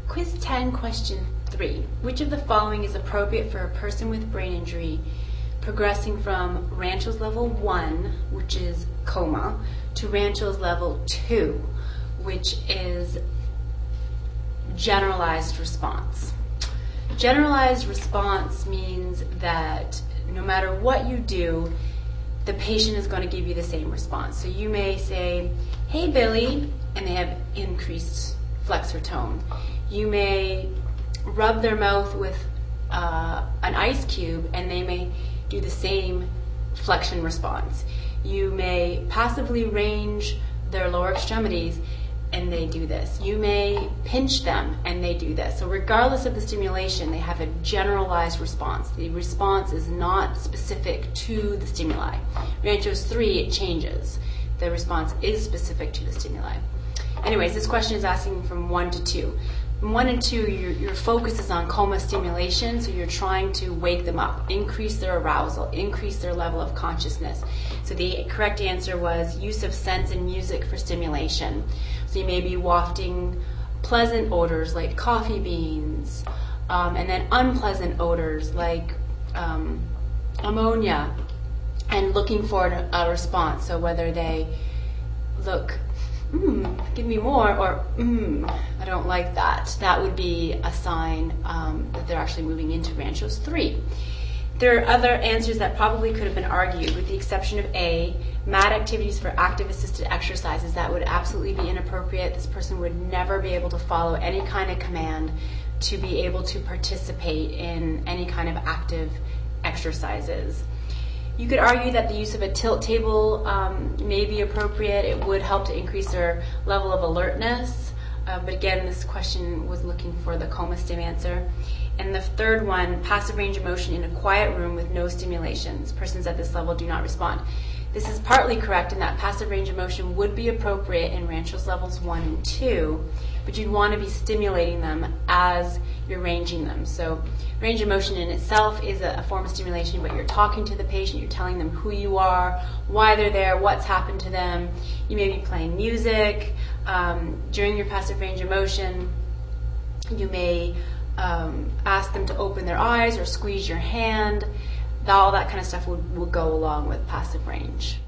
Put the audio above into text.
Quiz 10, question 3. Which of the following is appropriate for a person with brain injury progressing from Rancho's level 1, which is coma, to Rancho's level 2, which is generalized response? Generalized response means that no matter what you do, the patient is going to give you the same response. So you may say, "Hey Billy," and they have increased flexor tone. You may rub their mouth with an ice cube and they may do the same flexion response. You may passively range their lower extremities and they do this. You may pinch them and they do this. So regardless of the stimulation, they have a generalized response. The response is not specific to the stimuli. Rancho's 3, it changes. The response is specific to the stimuli. Anyways, this question is asking from 1 to 2. From 1 and 2, your focus is on coma stimulation, so you're trying to wake them up, increase their arousal, increase their level of consciousness. So the correct answer was use of scents and music for stimulation. So you may be wafting pleasant odors like coffee beans, and then unpleasant odors like ammonia, and looking for a response. So whether they look, give me more, or I don't like that. That would be a sign that they're actually moving into Rancho's 3. There are other answers that probably could have been argued, with the exception of A, MAD activities for active assisted exercises. That would absolutely be inappropriate. This person would never be able to follow any kind of command to be able to participate in any kind of active exercises. You could argue that the use of a tilt table may be appropriate. It would help to increase their level of alertness. But again, this question was looking for the coma stim answer. And the third one, passive range of motion in a quiet room with no stimulations. Persons at this level do not respond. This is partly correct in that passive range of motion would be appropriate in Rancho's levels 1 and 2, but you'd want to be stimulating them as you're ranging them. So range of motion in itself is a form of stimulation, but you're talking to the patient, you're telling them who you are, why they're there, what's happened to them. You may be playing music. During your passive range of motion, you may ask them to open their eyes or squeeze your hand. All that kind of stuff would go along with passive range.